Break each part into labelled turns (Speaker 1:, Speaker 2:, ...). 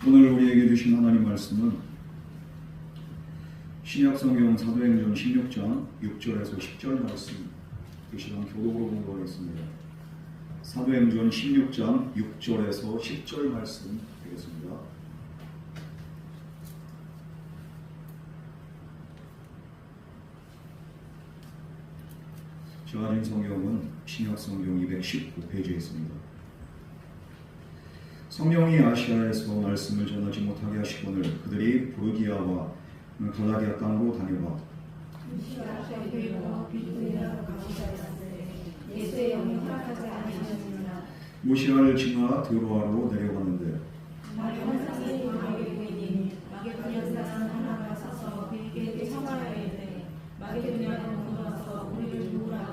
Speaker 1: 오늘 우리에게 주신 하나님 말씀은 신약성경 사도행전 16장 6절에서 10절 말씀, 이 시간 교독으로 공부하겠습니다. 사도행전 16장 6절에서 10절 말씀 되겠습니다. 제가 가진 성경은 신약성경 219페이지에 있습니다. 성령이 아시아에서 말씀을 전하지 못하게 하시거늘 그들이 부르기아와 갈라디아 땅으로 다녀와 무시아를 지나 드로아로 내려가는데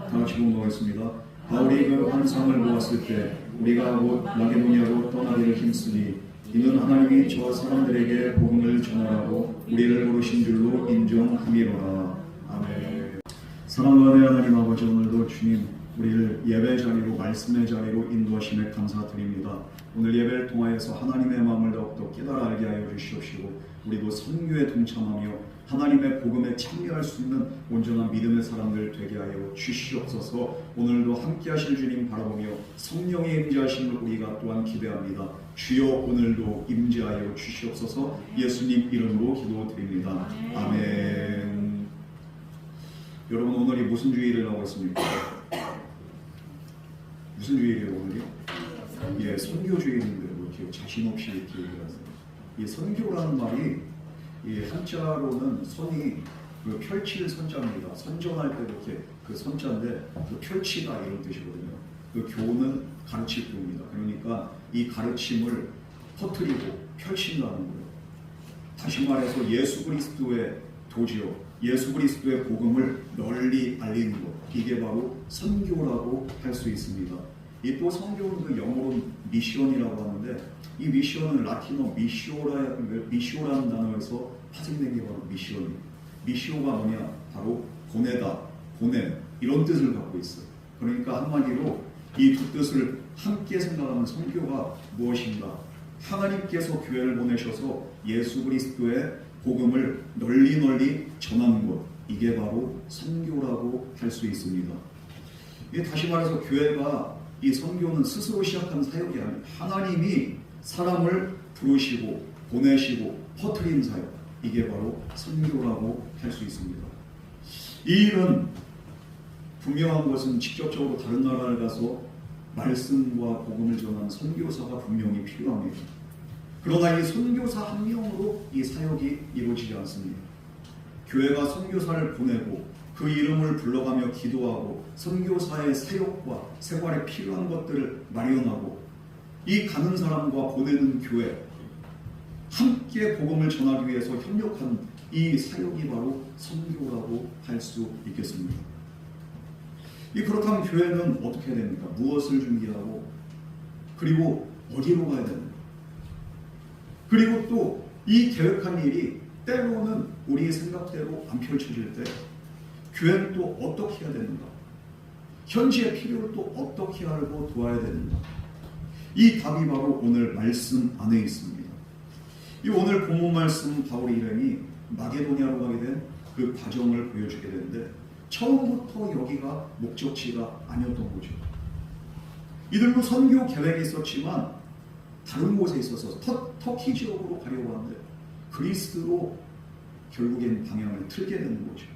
Speaker 1: 다 같이 공부하겠습니다. 바울이 그 환상을 보았을 때 우리가 곧 마게도냐로 떠나기를 힘쓰니 이는 하나님이 저 사람들에게 복음을 전하라고 우리를 부르신 줄로 인정함이로라. 아멘. 사랑하는 하나님 아버지, 오늘도 주님 우리를 예배 자리로, 말씀의 자리로 인도하심에 감사드립니다. 오늘 예배를 통하여서 하나님의 마음을 더욱더 깨달아 알게 하여 주시옵시고 우리도 선교에 동참하며 하나님의 복음에 참여할 수 있는 온전한 믿음의 사람들 되게 하여 주시옵소서. 오늘도 함께 하실 주님 바라보며 성령의 임재하심을 우리가 또한 기대합니다. 주여 오늘도 임재하여 주시옵소서. 예수님 이름으로 기도드립니다. 아멘. 여러분, 오늘이 무슨 주일을 하고 있습니까? 무슨 주일이에요 오늘이? 예, 선교주일인데 뭐 이렇게 자신 없이 이렇게 얘기하세요. 이 선교라는 말이 이 한자로는 선이 그 펼칠 선자입니다. 선전할 때 이렇게 그 선자인데 그 펼치다 이런 뜻이거든요. 그 교는 가르칠 교입니다. 그러니까 이 가르침을 퍼뜨리고 펼친다는 거예요. 다시 말해서 예수 그리스도의 도지요, 예수 그리스도의 복음을 널리 알리는 것, 이게 바로 선교라고 할 수 있습니다. 이 또 선교는 그 영어로 미션이라고 하는데 이 미션은 라틴어 미쇼라는 단어에서 파생된 게 바로 미션이에요. 미쇼가 뭐냐? 바로 보내다, 보냄, 이런 뜻을 갖고 있어요. 그러니까 한마디로 이 두 뜻을 함께 생각하면 선교가 무엇인가? 하나님께서 교회를 보내셔서 예수 그리스도의 복음을 널리 전하는 것, 이게 바로 선교라고 할 수 있습니다. 다시 말해서 교회가 이 선교는 스스로 시작한 사역이 아니라 하나님이 사람을 부르시고 보내시고 퍼뜨린 사역, 이게 바로 선교라고 할 수 있습니다. 이 일은 분명한 것은 직접적으로 다른 나라를 가서 말씀과 복음을 전하는 선교사가 분명히 필요합니다. 그러나 이 선교사 한 명으로 이 사역이 이루어지지 않습니다. 교회가 선교사를 보내고 그 이름을 불러가며 기도하고 선교사의 사역과 생활에 필요한 것들을 마련하고 이 가는 사람과 보내는 교회, 함께 복음을 전하기 위해서 협력한 이 사역이 바로 선교라고 할 수 있겠습니다. 그렇다면 교회는 어떻게 해야 됩니까? 무엇을 준비하고 그리고 어디로 가야 됩니까? 그리고 또 이 계획한 일이 때로는 우리의 생각대로 안 펼쳐질 때 교회는 또 어떻게 해야 되는가? 현지의 필요를 또 어떻게 알고 도와야 되는가? 이 답이 바로 오늘 말씀 안에 있습니다. 이 오늘 본문 말씀 바울의 일행이 마게도냐로 가게 된 그 과정을 보여주게 되는데 처음부터 여기가 목적지가 아니었던 거죠. 이들도 선교 계획이 있었지만 다른 곳에 있어서 터키 지역으로 가려고 하는데 그리스로 결국엔 방향을 틀게 되는 거죠.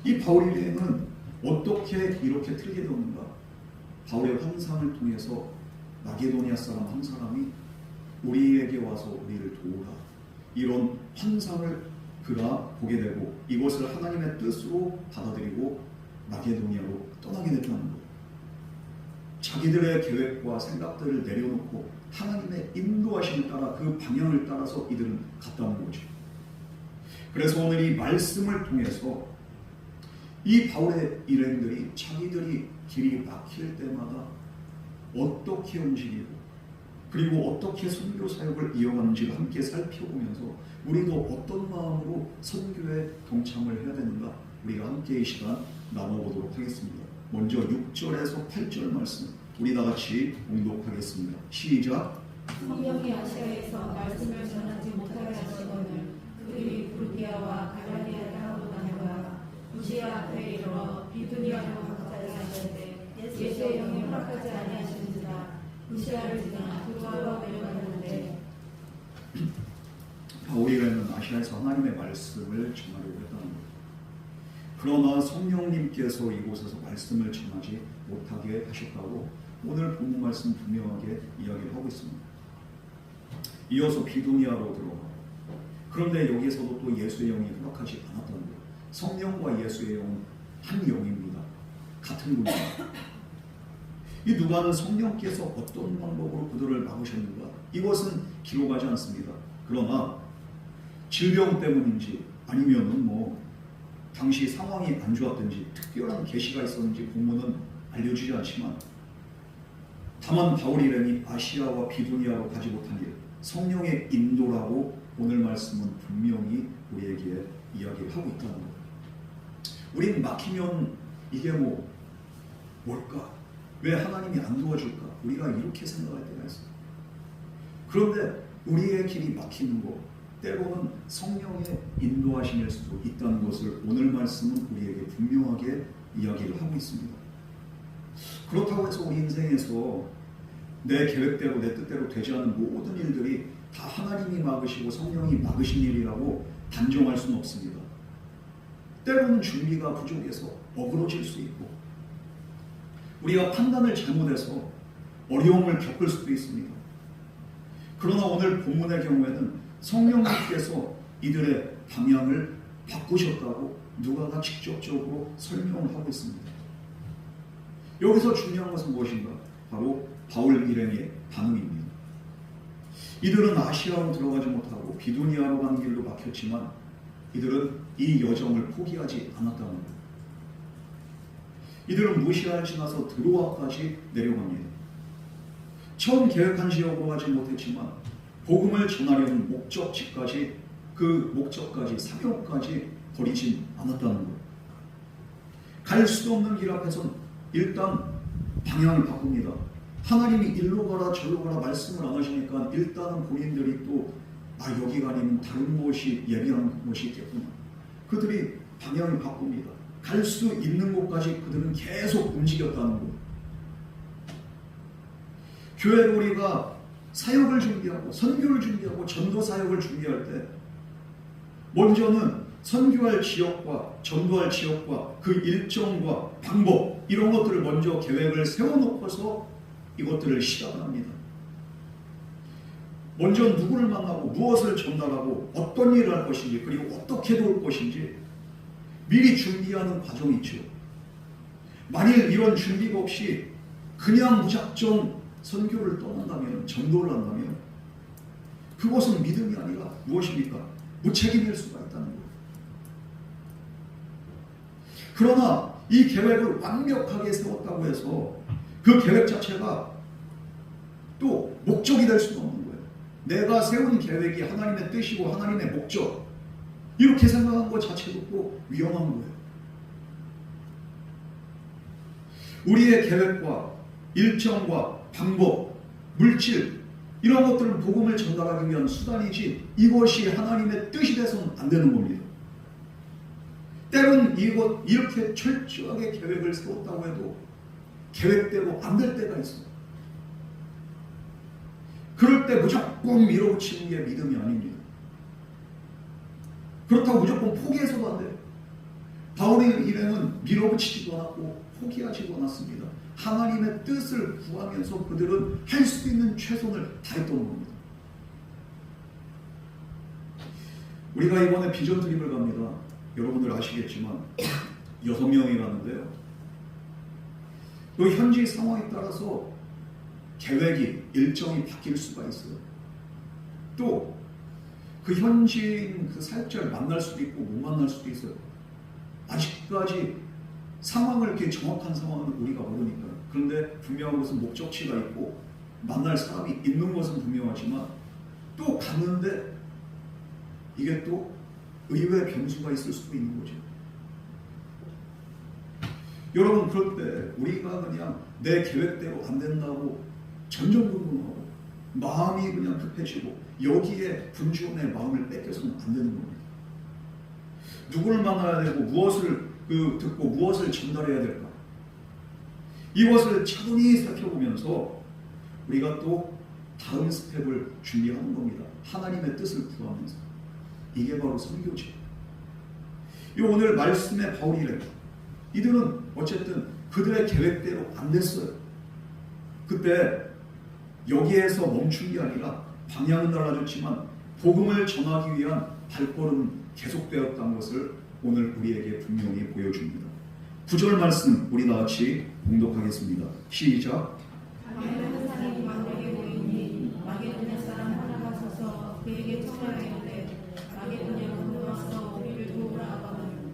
Speaker 1: 이 바울의 일행은 어떻게 이렇게 틀게 되었는가? 바울의 환상을 통해서 마게도니아 사람 한 사람이 우리에게 와서 우리를 도우라, 이런 환상을 그가 보게 되고 이것을 하나님의 뜻으로 받아들이고 마게도니아로 떠나게 됐다는 거예요. 자기들의 계획과 생각들을 내려놓고 하나님의 인도하심을 따라 그 방향을 따라서 이들은 갔다는 거죠. 그래서 오늘 이 말씀을 통해서 이 바울의 일행들이 자기들이 길이 막힐 때마다 어떻게 움직이고 그리고 어떻게 선교 사역을 이어가는지를 함께 살펴보면서 우리도 어떤 마음으로 선교에 동참을 해야 되는가, 우리가 함께 이 시간 나눠보도록 하겠습니다. 먼저 6절에서 8절 말씀 우리 다 같이 봉독하겠습니다. 시작.
Speaker 2: 성령이 아시아에서 말씀을 전하지 못하게 하시거늘 그들이 부르디아와 갈라디아를 하고 다녀가 무시아 앞에 이르러 비두니아로 가까이 하는데 예수의 영이 허락하지 아니하시는지라 무시아를 지나 두로아로 내려갔는데
Speaker 1: 바울이라는 아시아에서 하나님의 말씀을 전하려고 했다는 것. 그러나 성령님께서 이곳에서 말씀을 전하지 못하게 하셨다고 오늘 본문 말씀 분명하게 이야기를 하고 있습니다. 이어서 비두니아로 들어가. 그런데 여기에서도 또 예수의 영이 허락하지 않았다는 것. 성령과 예수의 영은 한 영입니다. 같은 분입니다. 이 누가는 성령께서 어떤 방법으로 그들을 막으셨는가? 이것은 기록하지 않습니다. 그러나 질병 때문인지 아니면은 당시 상황이 안 좋았든지 특별한 계시가 있었는지 본문은 알려주지 않지만 다만 바울이라니 아시아와 비두니아로 가지 못한 일, 성령의 인도라고 오늘 말씀은 분명히 우리에게 이야기를 하고 있다는 거예요. 우린 막히면 이게 뭘까? 왜 하나님이 안 도와줄까? 우리가 이렇게 생각할 때가 있어요. 그런데 우리의 길이 막히는 거 때로는 성령의 인도하심일 수도 있다는 것을 오늘 말씀은 우리에게 분명하게 이야기를 하고 있습니다. 그렇다고 해서 우리 인생에서 내 계획대로 내 뜻대로 되지 않은 모든 일들이 다 하나님이 막으시고 성령이 막으신 일이라고 단정할 수는 없습니다. 때로는 준비가 부족해서 어그러질 수 있고 우리가 판단을 잘못해서 어려움을 겪을 수도 있습니다. 그러나 오늘 본문의 경우에는 성령님께서 이들의 방향을 바꾸셨다고 누가가 직접적으로 설명을 하고 있습니다. 여기서 중요한 것은 무엇인가? 바로 바울 일행의 반응입니다. 이들은 아시아로 들어가지 못하고 비두니아로 가는 길로 막혔지만 이들은 이 여정을 포기하지 않았다는 겁니다. 이들은 무시아를 지나서 드로아까지 내려갑니다. 처음 계획한 지역으로 가지 못했지만 복음을 전하려는 목적지까지 그 목적까지 사명까지 버리진 않았다는 것. 갈 수도 없는 길 앞에선 일단 방향을 바꿉니다. 하나님이 일로 가라 절로 가라 말씀을 안 하시니까 일단은 본인들이 또 여기가 아니면 다른 곳이 예비한 곳이 있겠구나. 그들이 방향을 바꿉니다. 갈 수 있는 곳까지 그들은 계속 움직였다는 것. 교회로 우리가 사역을 준비하고 선교를 준비하고 전도 사역을 준비할 때 먼저는 선교할 지역과 전도할 지역과 그 일정과 방법 이런 것들을 먼저 계획을 세워놓고서 이것들을 시작합니다. 먼저 누구를 만나고 무엇을 전달하고 어떤 일을 할 것인지 그리고 어떻게 도울 것인지 미리 준비하는 과정이 있죠. 만일 이런 준비가 없이 그냥 무작정 선교를 떠난다면, 전도를 한다면 그것은 믿음이 아니라 무엇입니까? 무책임일 수가 있다는 거예요. 그러나 이 계획을 완벽하게 세웠다고 해서 그 계획 자체가 또 목적이 될 수는 없는 거예요. 내가 세운 계획이 하나님의 뜻이고 하나님의 목적 이렇게 생각한 것 자체도 또 위험한 거예요. 우리의 계획과 일정과 방법, 물질 이런 것들은 복음을 전달하기 위한 수단이지 이것이 하나님의 뜻이 돼서는 안 되는 겁니다. 때로는 이렇게 철저하게 계획을 세웠다고 해도 계획대로 안 될 때가 있어요. 그럴 때 무조건 밀어붙이는 게 믿음이 아닙니다. 그렇다고 무조건 포기해서도 안 돼요. 바울의 일행은 밀어붙이지도 않았고 포기하지도 않았습니다. 하나님의 뜻을 구하면서 그들은 할 수 있는 최선을 다했던 겁니다. 우리가 이번에 비전 트립을 갑니다. 여러분들 아시겠지만 6명이 가는데요. 또 현지 상황에 따라서 계획이 일정이 바뀔 수가 있어요. 또 그 현지인 그 사역자를 만날 수도 있고 못 만날 수도 있어요. 아직까지 상황을 이렇게 정확한 상황은 우리가 모르니까요. 그런데 분명한 것은 목적지가 있고 만날 사람이 있는 것은 분명하지만 또 갔는데 이게 또 의외의 변수가 있을 수도 있는 거죠. 여러분 그럴 때 우리가 그냥 내 계획대로 안 된다고 전전긍긍하고 마음이 그냥 급해지고 여기에 분주원의 마음을 뺏겨서는 안 되는 겁니다. 누구를 만나야 되고 무엇을 듣고 무엇을 전달해야 될까? 이것을 차분히 살펴보면서 우리가 또 다음 스텝을 준비하는 겁니다. 하나님의 뜻을 구하면서. 이게 바로 선교지. 이 오늘 말씀의 바울이래. 이들은 어쨌든 그들의 계획대로 안 됐어요. 그때 여기에서 멈춘 게 아니라 방향은 달라졌지만 복음을 전하기 위한 발걸음은 계속되었다는 것을 오늘 우리에게 분명히 보여줍니다. 9절 말씀 우리 다같이 봉독하겠습니다. 시작.
Speaker 2: 마게도냐 사람이 만들게 보이니 마게도냐 사람 하나가 서서 그에게 청하였는데 마게도냐가 건너와서 우리를 도우라 하거든.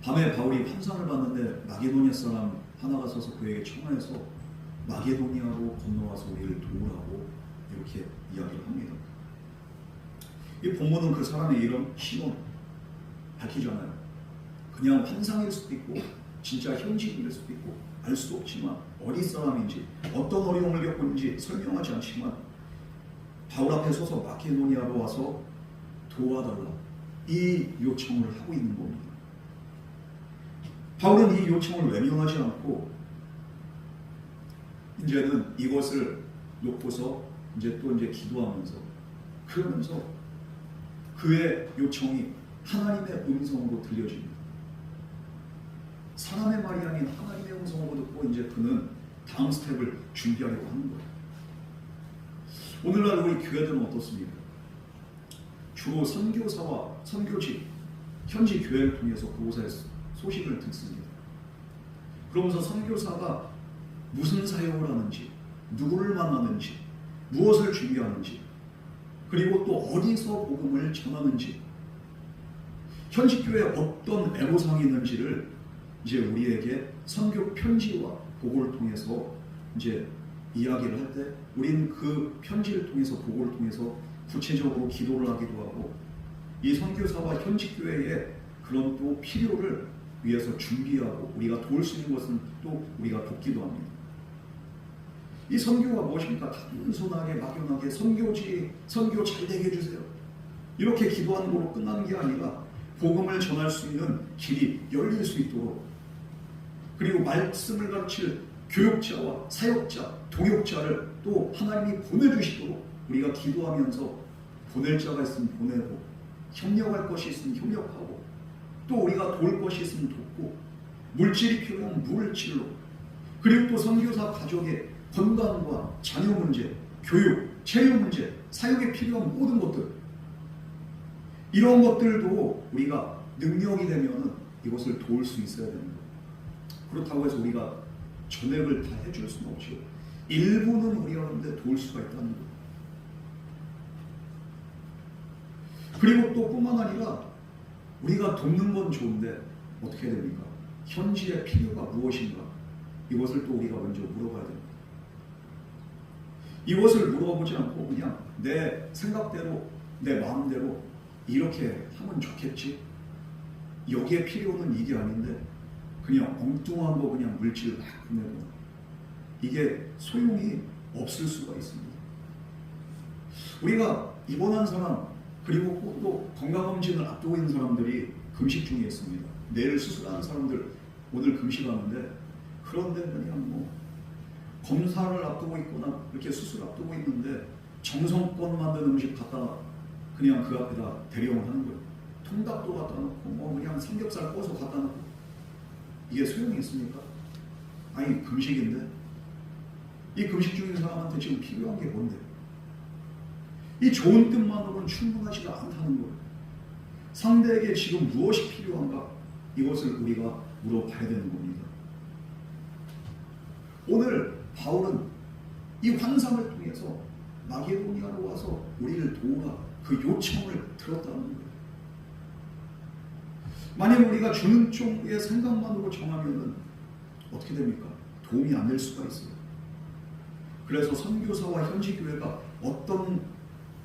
Speaker 1: 밤에 바울이 환상을 봤는데 마게도냐 사람 하나가 서서 그에게 청하여서 마게도니아로 건너와서 우리를 도우라고 이렇게 이야기를 합니다. 이 본문은 그 사람의 이름 시몬 밝히잖아요. 그냥 환상일 수도 있고 진짜 현실일 수도 있고 알 수도 없지만 어디 사람인지 어떤 어려움을 겪고 있는지 설명하지 않지만 바울 앞에 서서 마게도니아로 와서 도와달라 이 요청을 하고 있는 겁니다. 바울은 이 요청을 외면하지 않고 이제는 이것을 놓고서 이제 기도하면서 그러면서 그의 요청이 하나님의 음성으로 들려집니다. 사람의 말이 아닌 하나님의 음성으로 듣고 이제 그는 다음 스텝을 준비하려고 하는 거예요. 오늘날 우리 교회들은 어떻습니까? 주로 선교사와 선교지, 현지 교회를 통해서 그곳의 소식을 듣습니다. 그러면서 선교사가 무슨 사역을 하는지, 누구를 만나는지, 무엇을 준비하는지, 그리고 또 어디서 복음을 전하는지, 현지 교회에 어떤 애로사항이 있는지를 이제 우리에게 선교 편지와 보고를 통해서 이제 이야기를 할 때 우리는 그 편지를 통해서 보고를 통해서 구체적으로 기도를 하기도 하고 이 선교사와 현지 교회의 그런 또 필요를 위해서 준비하고 우리가 도울 수 있는 것은 또 우리가 돕기도 합니다. 이 선교가 무엇입니까? 단순하게 막연하게 선교 잘 되게 해주세요. 이렇게 기도하는 거로 끝나는 게 아니라 복음을 전할 수 있는 길이 열릴 수 있도록 그리고 말씀을 가르칠 교육자와 사역자, 동역자를 또 하나님이 보내주시도록 우리가 기도하면서 보낼 자가 있으면 보내고 협력할 것이 있으면 협력하고 또 우리가 도울 것이 있으면 돕고 물질이 필요한 물질로 그리고 또 선교사 가족의 건강과 자녀 문제, 교육, 체육 문제, 사역에 필요한 모든 것들 이런 것들도 우리가 능력이 되면 이것을 도울 수 있어야 됩니다. 그렇다고 해서 우리가 전액을 다 해줄 수는 없죠. 일부는 우리가 그런데 도울 수가 있다는 거예요. 그리고 또 뿐만 아니라 우리가 돕는 건 좋은데 어떻게 됩니까? 현지의 필요가 무엇인가? 이것을 또 우리가 먼저 물어봐야 됩니다. 이것을 물어보지 않고 그냥 내 생각대로 내 마음대로 이렇게 하면 좋겠지? 여기에 필요는 이게 아닌데 그냥 엉뚱한 거 그냥 물질을 막 보내고 이게 소용이 없을 수가 있습니다. 우리가 입원한 사람 그리고 또 건강검진을 앞두고 있는 사람들이 금식 중에 있습니다. 내일 수술하는 사람들 오늘 금식하는데 그런데 그냥 뭐 검사를 앞두고 있거나 이렇게 수술 앞두고 있는데 정성껏 만든 음식 갖다 그냥 그 앞에다 대령을 하는 거예요. 통닭도 갖다 놓고 뭐 그냥 삼겹살 꺼서 갖다 놓고 이게 소용이 있습니까? 아니 금식인데 이 금식 중인 사람한테 지금 필요한 게 뭔데? 이 좋은 뜻만으로는 충분하지가 않다는 거예요. 상대에게 지금 무엇이 필요한가? 이것을 우리가 물어봐야 되는 겁니다. 오늘 바울은 이 환상을 통해서 마게도니아로 와서 우리를 도우라 그 요청을 들었다는 거예요. 만약 우리가 주는 쪽의 생각만으로 정하면은 어떻게 됩니까? 도움이 안 될 수가 있어요. 그래서 선교사와 현지 교회가 어떤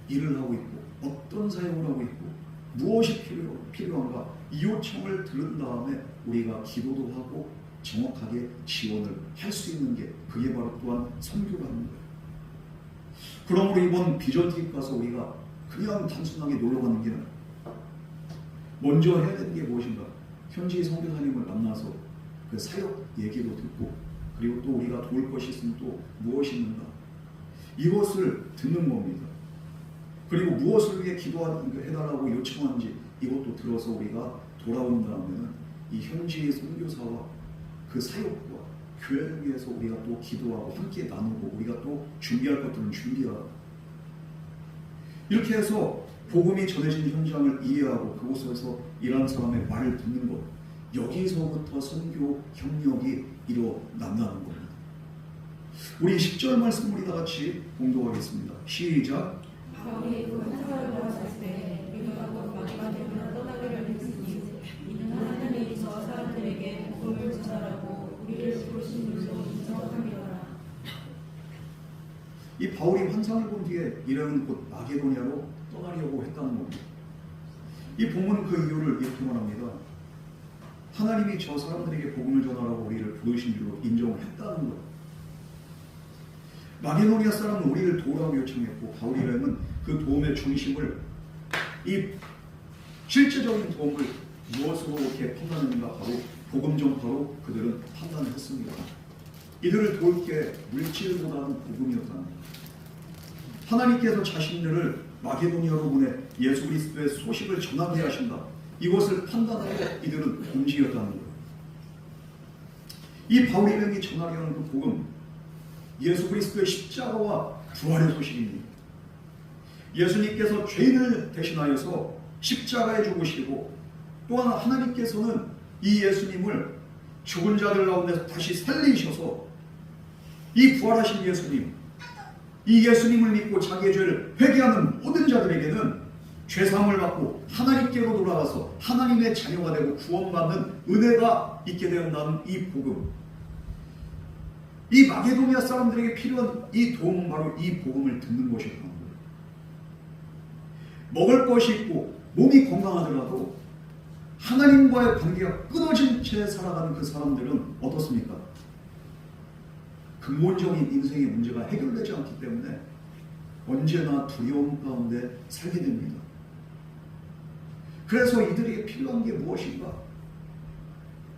Speaker 1: 일을 하고 있고 어떤 사역을 하고 있고 무엇이 필요한가 이 요청을 들은 다음에 우리가 기도도 하고 정확하게 지원을 할 수 있는 게 그게 바로 또한 선교라는 거예요. 그러므로 이번 비전 트립 가서 우리가 그냥 단순하게 놀러 가는 게 아니라 먼저 해야 되는 게 무엇인가? 현지 선교사님을 만나서 그 사역 얘기도 듣고, 그리고 또 우리가 도울 것이 있으면 또 무엇이 있는가? 이것을 듣는 겁니다. 그리고 무엇을 위해 기도해달라고 요청하는지 이것도 들어서 우리가 돌아온 다음에는 이 현지의 선교사와 그 사역과 교회를 위해서 우리가 또 기도하고 함께 나누고, 우리가 또 준비할 것들은 준비하고, 이렇게 해서 복음이 전해진 현장을 이해하고 그곳에서 일하는 사람의 말을 듣는 것, 여기서부터 선교 협력이 일어난다는 겁니다. 우리 10절 말씀 우리 다 같이 공독하겠습니다. 시작.
Speaker 2: 바울이 그 환상을 보았을 때 우리가 곧 마게도냐로 떠나기를 했으니 이는 하나님이 저 사람들에게 복음을 전하라고 우리를 부르신 줄로 인정합니다.
Speaker 1: 이 바울이 환상을 본 뒤에 이름은 곧 마게도냐로 떠나려고 했다는 겁니다. 이 본문 그 이유를 이렇게 말합니다. 하나님이 저 사람들에게 복음을 전하라고 우리를 부르신 줄로 인정을 했다는 것. 마게도니아 사람은 우리를 도우라고 요청했고, 바울이라는 그 도움의 중심을, 이 실제적인 도움을 무엇으로 이렇게 판단했는가? 바로 복음 전파로 그들은 판단을 했습니다. 이들을 도울 게 물질보다는 복음이었다는 것. 하나님께서 자신들을 마게도니아로 보내 예수 그리스도의 소식을 전하게 하신다. 이것을 판단하고 이들은 움직였다는 거예요. 이 바울이 전하게 하는 그 복음, 예수 그리스도의 십자가와 부활의 소식입니다. 예수님께서 죄인을 대신하여서 십자가에 죽으시고, 또한 하나님께서는 이 예수님을 죽은 자들 가운데서 다시 살리셔서 이 부활하신 예수님, 이 예수님을 믿고 자기의 죄를 회개하는 모든 자들에게는 죄사함을 받고 하나님께로 돌아가서 하나님의 자녀가 되고 구원받는 은혜가 있게 되었다는 이 복음, 이 마게도니아 사람들에게 필요한 이 도움은 바로 이 복음을 듣는 것이었던 거예요. 먹을 것이 있고 몸이 건강하더라도 하나님과의 관계가 끊어진 채 살아가는 그 사람들은 어떻습니까? 근본적인 인생의 문제가 해결되지 않기 때문에 언제나 두려움 가운데 살게 됩니다. 그래서 이들에게 필요한 게 무엇인가?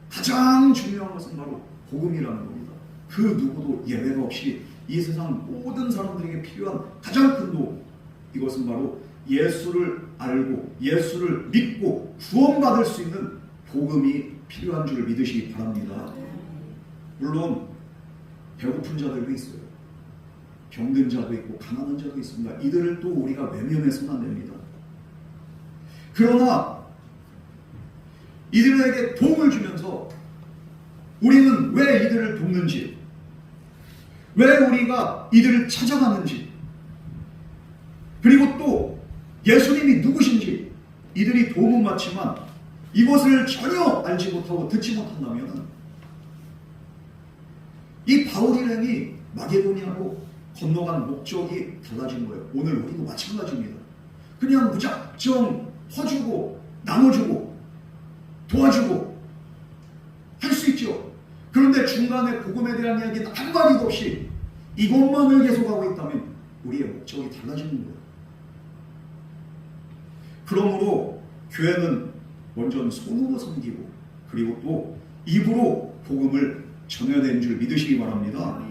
Speaker 1: 가장 중요한 것은 바로 복음이라는 겁니다. 그 누구도 예외가 없이 이 세상 모든 사람들에게 필요한 가장 큰 도움, 이것은 바로 예수를 알고 예수를 믿고 구원받을 수 있는 복음이 필요한 줄 믿으시기 바랍니다. 물론 배고픈 자들도 있어요. 병든 자도 있고 가난한 자도 있습니다. 이들을 또 우리가 외면해서는 안 됩니다. 그러나 이들에게 도움을 주면서 우리는 왜 이들을 돕는지, 왜 우리가 이들을 찾아가는지, 그리고 또 예수님이 누구신지 이들이 도움은 받지만 이것을 전혀 알지 못하고 듣지 못한다면 이 바울이라니 마게도니아로 건너간 목적이 달라진 거예요. 오늘 우리도 마찬가지입니다. 그냥 무작정 퍼주고 나눠주고 도와주고 할 수 있죠. 그런데 중간에 복음에 대한 이야기는 한마디도 없이 이것만을 계속하고 있다면 우리의 목적이 달라지는 거예요. 그러므로 교회는 먼저 손으로 섬기고 그리고 또 입으로 복음을 전해야 되는 줄 믿으시기 바랍니다.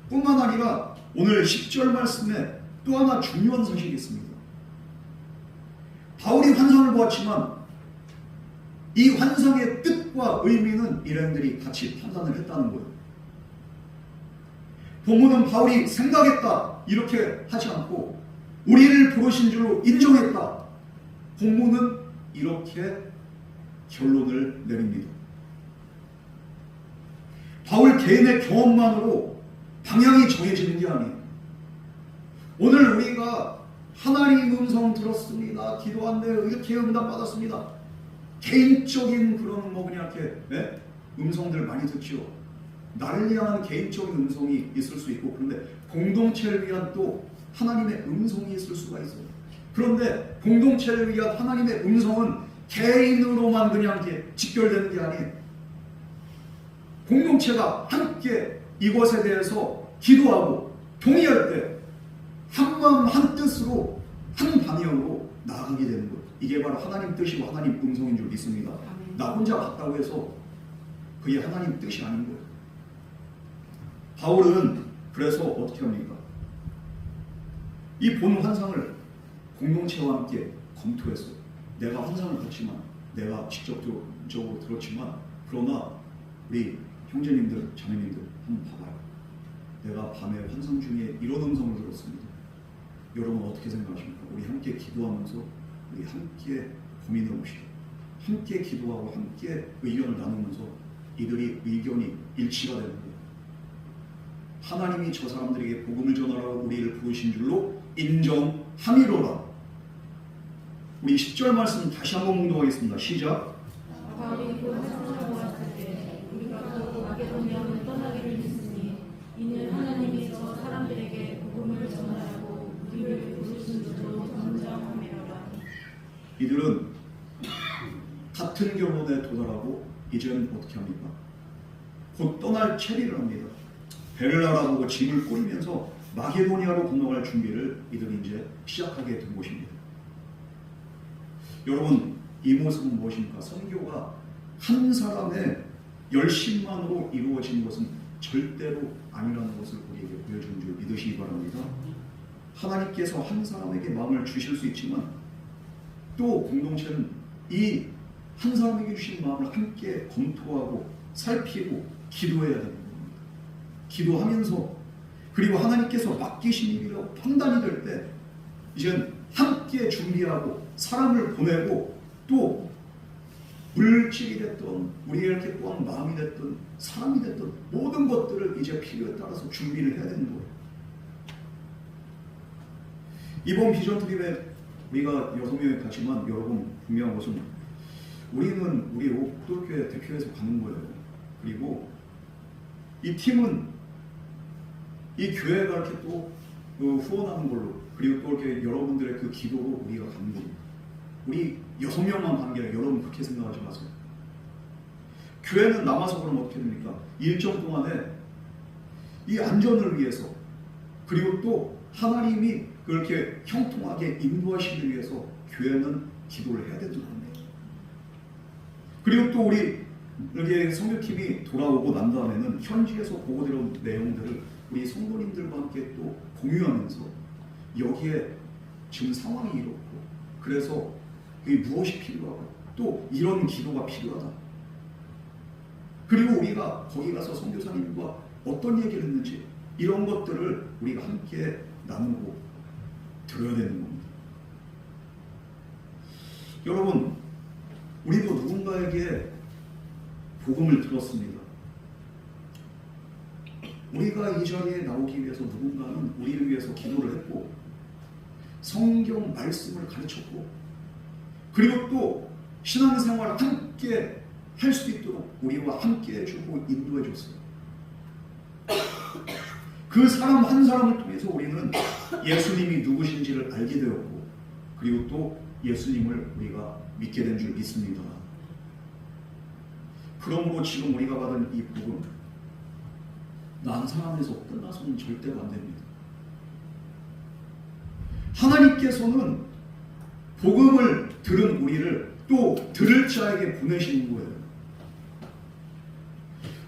Speaker 1: 뿐만 아니라 오늘 10절 말씀에 또 하나 중요한 사실이 있습니다. 바울이 환상을 보았지만 이 환상의 뜻과 의미는 일행들이 같이 판단을 했다는 거예요. 본문은 바울이 생각했다 이렇게 하지 않고 우리를 부르신 줄로 인정했다. 본문은 이렇게 결론을 내립니다. 바울 개인의 경험만으로 방향이 정해지는 게 아니에요. 오늘 우리가 하나님 음성 들었습니다. 기도한데 이렇게 응답 받았습니다. 개인적인 그런 그냥 이렇게 음성들 많이 듣죠. 나를 향한 개인적인 음성이 있을 수 있고, 그런데 공동체를 위한 또 하나님의 음성이 있을 수가 있어요. 그런데 공동체를 위한 하나님의 음성은 개인으로만 그냥 이렇게 직결되는 게 아니에요. 공동체가 함께 이것에 대해서 기도하고 동의할 때 한마음 한뜻으로 한 방향으로 나아가게 되는 것. 이게 바로 하나님 뜻이고 하나님 음성인 줄 믿습니다. 나 혼자 갔다고 해서 그게 하나님 뜻이 아닌 거예요. 바울은 그래서 어떻게 합니까? 이 본 환상을 공동체와 함께 검토했어요. 내가 환상을 봤지만, 내가 직접적으로 들었지만, 그러나 우리 형제님들, 자매님들 한번 봐봐요. 내가 밤에 환상 중에 이런 음성을 들었습니다. 여러분 어떻게 생각하십니까? 우리 함께 기도하면서 우리 함께 고민해 봅시다. 함께 기도하고 함께 의견을 나누면서 이들이 의견이 일치가 되는 거예요. 하나님이 저 사람들에게 복음을 전하라고 우리를 부르신 줄로 인정함이로라. 우리 10절 말씀 다시 한번 묵독하겠습니다. 시작.
Speaker 2: 바울이 그 환상을 보았을 때 우리가 또 마게도냐로 떠나기를 했으니 이는 하나님이 저 사람들에게 복음을 전하라고 우리를 부르신 줄로 인정함이로라.
Speaker 1: 이들은 같은 결론에 도달하고 이제는 어떻게 합니까? 곧 떠날 체리를 합니다. 배를 알아보고 짐을 꾸리면서 마게도니아로 건너갈 준비를 이들이 이제 시작하게 된 것입니다. 여러분, 이 모습은 무엇입니까? 선교가 한 사람의 열심만으로 이루어진 것은 절대로 아니라는 것을 우리에게 보여주는 줄 믿으시기 바랍니다. 하나님께서 한 사람에게 마음을 주실 수 있지만 또 공동체는 이 한 사람에게 주신 마음을 함께 검토하고 살피고 기도해야 되는 겁니다. 기도하면서 그리고 하나님께서 맡기신 일이라고 판단이 될 때 이젠 함께 준비하고 사람을 보내고 또 물질이 됐든 우리에게 또한 마음이 됐든 사람이 됐든 모든 것들을 이제 필요에 따라서 준비를 해야 되는 거예요. 이번 비전 트립에 우리가 6명이 갔지만 여러분 분명한 것은 우리는 우리 옥돌교회 대표해서 가는 거예요. 그리고 이 팀은 이 교회가 이렇게 또 후원하는 걸로 그리고 또 이렇게 여러분들의 그 기도로 우리가 가는 겁니다. 우리 6명만 간 게 아니라 여러분 그렇게 생각하지 마세요. 교회는 남아서 그러면 어떻게 됩니까? 일정 동안에 이 안전을 위해서 그리고 또 하나님이 그렇게 형통하게 인도하시기 위해서 교회는 기도를 해야 된다는 겁니다. 그리고 또 우리 이렇게 선교팀이 돌아오고 난 다음에는 현지에서 보고 들어온 내용들을 우리 성도님들과 함께 또 공유하면서 여기에 지금 상황이 이렇고 그래서 그게 무엇이 필요하고 또 이런 기도가 필요하다. 그리고 우리가 거기 가서 선교사님과 어떤 얘기를 했는지 이런 것들을 우리가 함께 나누고 들어야 되는 겁니다. 여러분, 우리도 누군가에게 복음을 들었습니다. 우리가 이 자리에 나오기 위해서 누군가는 우리를 위해서 기도를 했고 성경 말씀을 가르쳤고 그리고 또 신앙생활을 함께 할 수 있도록 우리와 함께 해주고 인도해 줬어요. 그 사람 한 사람을 통해서 우리는 예수님이 누구신지를 알게 되었고 그리고 또 예수님을 우리가 믿게 된 줄 믿습니다. 그러므로 지금 우리가 받은 이 복음 나 한 사람에서 끝나서는 절대로 안 됩니다. 하나님께서는 복음을 들은 우리를 또 들을 자에게 보내시는 거예요.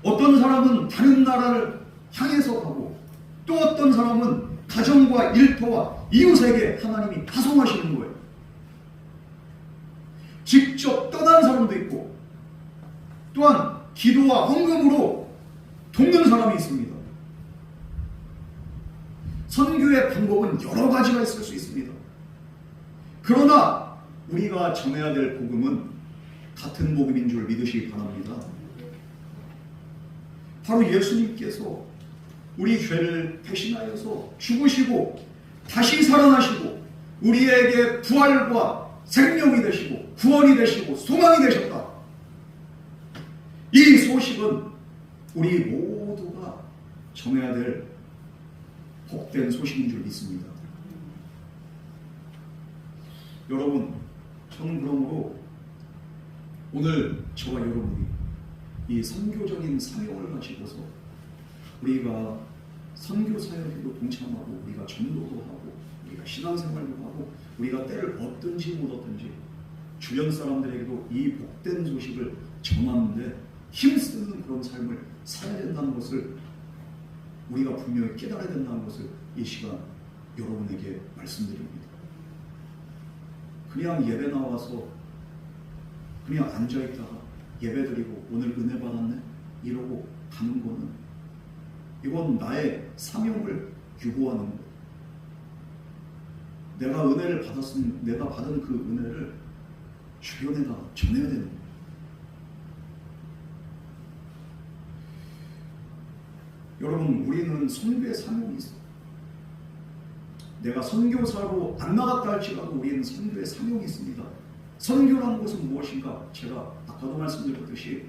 Speaker 1: 어떤 사람은 다른 나라를 향해서 가고 또 어떤 사람은 가정과 일터와 이웃에게 하나님이 파송하시는 거예요. 직접 떠난 사람도 있고 또한 기도와 헌금으로 돕는 사람이 있습니다. 선교의 방법은 여러 가지가 있을 수 있습니다. 그러나 우리가 전해야 될 복음은 같은 복음인 줄 믿으시기 바랍니다. 바로 예수님께서 우리 죄를 대신하여서 죽으시고 다시 살아나시고 우리에게 부활과 생명이 되시고 구원이 되시고 소망이 되셨다. 이 소식은 우리 모두가 전해야 될 복된 소식인 줄 믿습니다. 여러분, 저는 그러므로 오늘 저와 여러분이 이 선교적인 사명을 가지고서 우리가 선교 사역에도 동참하고 우리가 전도도 하고 우리가 신앙생활도 하고 우리가 때를 얻든지 못 얻든지 주변 사람들에게도 이 복된 소식을 전하는데 힘쓰는 그런 삶을 살아야 된다는 것을 우리가 분명히 깨달아야 된다는 것을 이 시간 여러분에게 말씀드립니다. 그냥 예배 나와서 그냥 앉아있다가 예배드리고 오늘 은혜 받았네 이러고 가는 거는 이건 나의 사명을 유보하는 거예요. 내가 은혜를 받았으면 내가 받은 그 은혜를 주변에다 전해야 되는 거예요. 여러분, 우리는 선교의 사명이 있어요. 내가 선교사로 안 나갔다 할지라도 우리는 선교의 사명이 있습니다. 선교라는 것은 무엇인가? 제가 아까도 말씀드렸듯이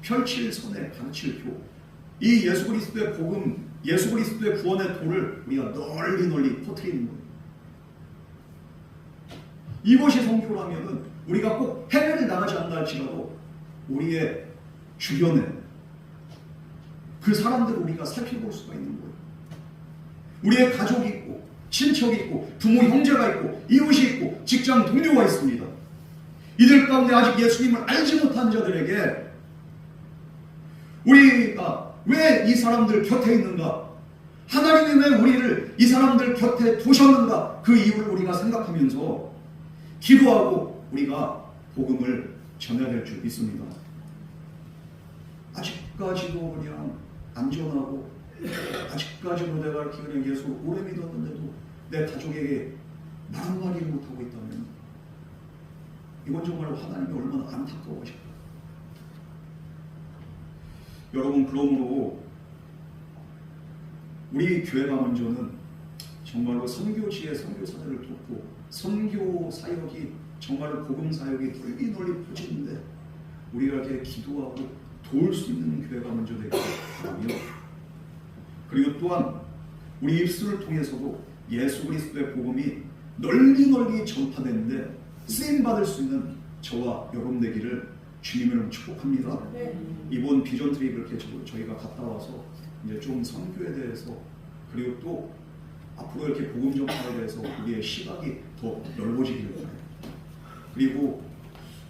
Speaker 1: 펼칠 선에 가르칠 교, 이 예수 그리스도의 복음, 예수 그리스도의 구원의 도를 우리가 널리 퍼뜨리는 거예요. 이것이 선교라면은 우리가 꼭 해외를 나가지 않나 할지라도 우리의 주변에 그 사람들을 우리가 살펴볼 수가 있는 거예요. 우리의 가족이 있고 친척이 있고 부모 형제가 있고 이웃이 있고 직장 동료가 있습니다. 이들 가운데 아직 예수님을 알지 못한 자들에게 우리가 왜 이 사람들 곁에 있는가? 하나님이 왜 우리를 이 사람들 곁에 두셨는가? 그 이유를 우리가 생각하면서 기도하고 우리가 복음을 전해야 될 줄 믿습니다. 아직까지도 그냥 안전하고 아직까지도 내가 이렇게 그냥 예수 오래 믿었는데도 내 가족에게 말 한마디를 못하고 있다면 이건 정말 하나님이 얼마나 안타까워하실까. 여러분, 그러므로 우리 교회가 먼저는 정말로 선교지의 선교사들을 돕고 선교 사역이 정말로 복음 사역이 널리 퍼지는데 우리가 이렇게 기도하고 도울 수 있는 교회가 먼저 되길 바라며, 그리고 또한 우리 입술을 통해서도 예수 그리스도의 복음이 널리 전파되는데 쓰임받을 수 있는 저와 여러분 되기를 주님을 축복합니다. 이번 비전 트립 이렇게 저희가 갔다 와서 이제 좀 선교에 대해서 그리고 또 앞으로 이렇게 복음 전파에 대해서 우리의 시각이 더 넓어지기를 바라요. 그리고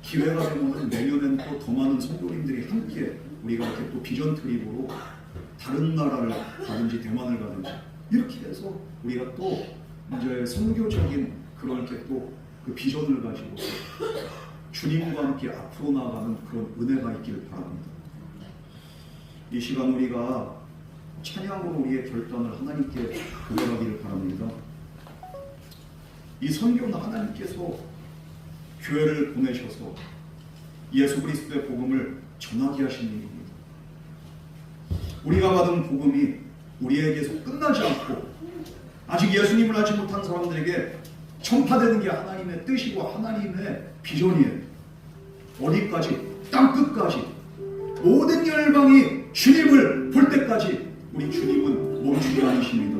Speaker 1: 기회가 되면 내년엔 또 더 많은 선교님들이 함께 우리가 이렇게 또 비전 트립으로 다른 나라를 가든지 대만을 가든지 이렇게 해서 우리가 또 이제 선교적인 그런 이렇게 또 그 비전을 가지고 주님과 함께 앞으로 나아가는 그런 은혜가 있기를 바랍니다. 이 시간 우리가 찬양으로 우리의 결단을 하나님께 고백하기를 바랍니다. 이 선교는 하나님께서 교회를 보내셔서 예수 그리스도의 복음을 전하게 하신 일입니다. 우리가 받은 복음이 우리에게서 끝나지 않고 아직 예수님을 알지 못한 사람들에게 전파되는 게 하나님의 뜻이고 하나님의 비전이에요. 어디까지? 땅끝까지. 모든 열방이 주님을 볼 때까지 우리 주님은 멈추지 않으십니다.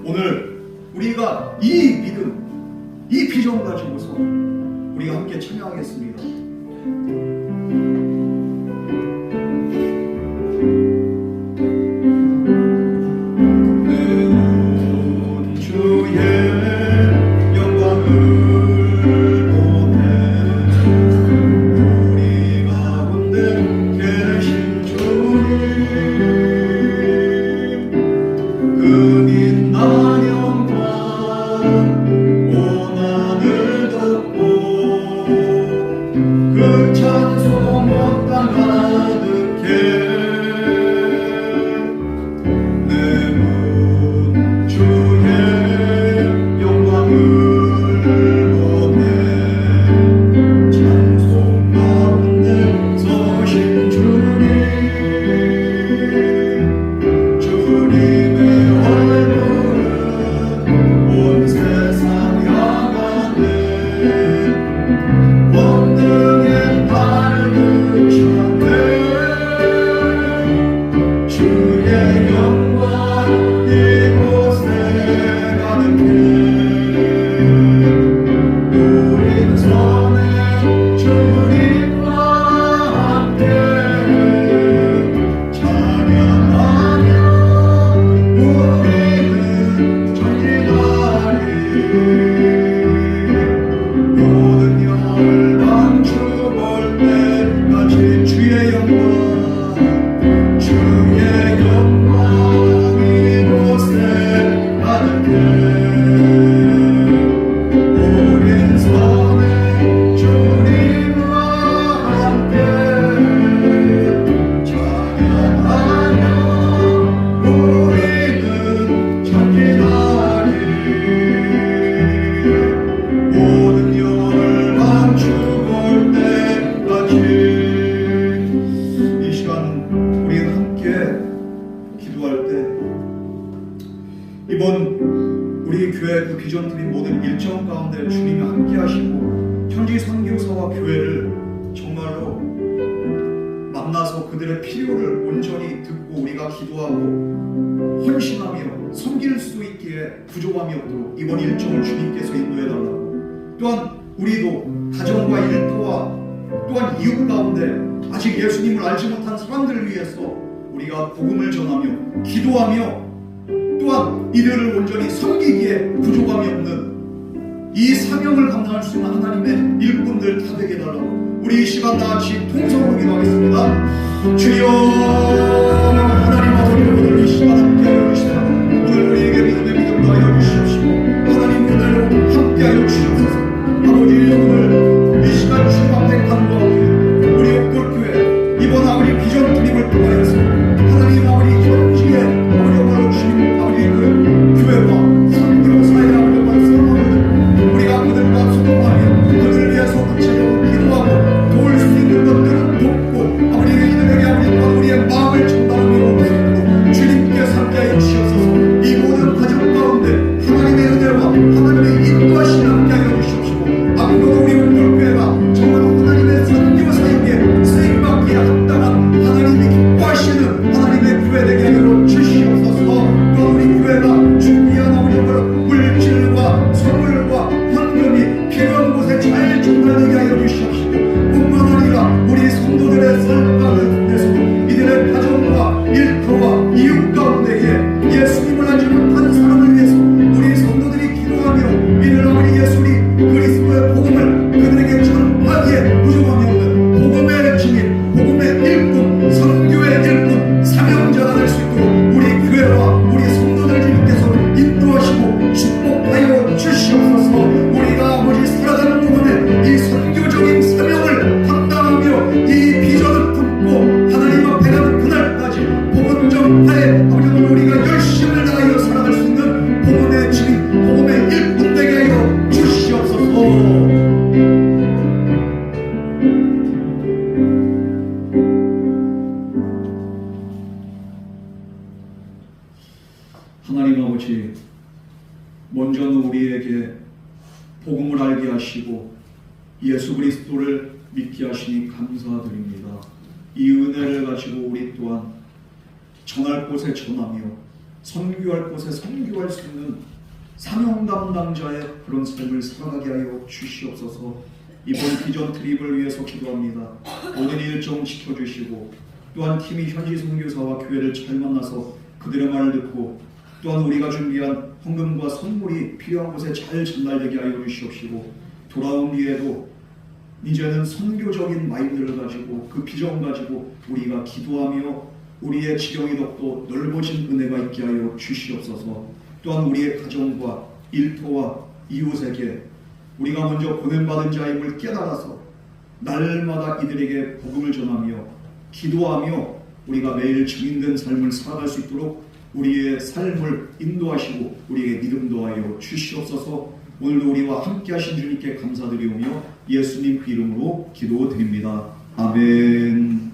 Speaker 1: 오늘 우리가 이 믿음, 이 비전을 가지고서 우리가 함께 찬양하겠습니다. 이번 우리 교회 그 비전 드림 모든 일정 가운데 주님이 함께 하시고 현지 선교사와 교회를 정말로 만나서 그들의 필요를 온전히 듣고 우리가 기도하고 헌신하며 섬길 수 있기에 부족함이 없도록 이번 일정을 주님께서 인도해 달라고, 또한 우리도 가정과 일터와 또한 이웃 가운데 아직 예수님을 알지 못한 사람들을 위해서 우리가 복음을 전하며 기도하며 또한 이들을 온전히 섬기기에 부족함이 없는 이 사명을 감당할 수 있는 하나님의 일꾼들 다 되게 해달라고 우리 이 시간 다같이 통성으로 기도하겠습니다. 주여, 하나님 아버지, 오늘 이 시간 함께하여 주시라. 오늘 우리에게 믿음의 믿음 더하여 주시옵시고 하나님 오늘 함께하여 주시옵소서. 아버지, 오늘 이 시간 주님 앞에 간구하오니 우리 옥돌교회 이번 아버지 비전 드림을 통하여서 하나님 아버지 현지에 아버지 주님 아버지 그 교회와 선교사의 아버지 사랑을 우리가 그들과 소통하며 그들을 위해서 구체적으로 기도하고 도울 수 있는 것들은 돕고 아버지 이들에게 아버지 우리의 마음을 전달하며 올 수 있도록 주님께서 함께하여 주시옵소서. 이 모든 과정 가운데 하나님의 은혜와 하나님의 인도하심을 함께하여 주시옵시고 앞으로도 우리 옥돌교회가 정말 하나님의 선교 사역에 쓰임받기에 합당한 하나님이 기뻐하시는 하나님의 교회 되게 하여 주시옵소서. 또 우리 교회가 준비한 아버지 물질과 선물과 헌금이 필요한 곳에 잘 전달되게 하여 주시옵시고 뿐만 아니라 우리 성도들의 삶 가운데서도 이들의 가정과 일터와 이웃 가운데에 예수님을 알지 못한 사람을 위해서 우리 성도들이 기도하며 믿는 아버지 예수님 그리스도의 복음을 그들에게 전하기에 부족함이 없는 복음의 증인, 복음의 일꾼, 선교의 일꾼, 사명자가 될 수 있도록 우리 교회와 우리 성도들 주님께서 인도하시고 축복하여 주시옵소서. 우리가 아버지 살아가는 동안에 이 선교적인 사명을 감당하며 이 비전을 품고 하나님 앞에 가는 그날까지 복음 전파에 아버지 우리가 열심을 다하여 살아갈 수 있는 복음의 증인, 복음의 일꾼 되게 하여 주시옵소서. 하나님 아버지, 먼저는 우리에게 복음을 알게 하시고 예수 그리스도를 믿게 하시니 감사드립니다. 이 은혜를 가지고 우리 또한 전할 곳에 전하며 선교할 곳에 선교할 수 있는 사명 담당자의 그런 삶을 살아가게 하여 주시옵소서. 이번 비전 트립을 위해서 기도합니다. 모든 일정 지켜주시고 또한 팀이 현지 선교사와 교회를 잘 만나서 그들의 말을 듣고 또한 우리가 준비한 헌금과 선물이 필요한 곳에 잘 전달되게 하여 주시옵시고 돌아온 뒤에도 이제는 선교적인 마인드를 가지고 그 비전 가지고 우리가 기도하며 우리의 지경이 더욱더 넓어진 은혜가 있게 하여 주시옵소서. 또한 우리의 가정과 일터와 이웃에게 우리가 먼저 보냄받은 자임을 깨달아서 날마다 이들에게 복음을 전하며 기도하며 우리가 매일 증인된 삶을 살아갈 수 있도록 우리의 삶을 인도하시고 우리에게 믿음 더하여 주시옵소서. 오늘도 우리와 함께 하신 주님께 감사드리오며 예수님 그 이름으로 기도드립니다. 아멘.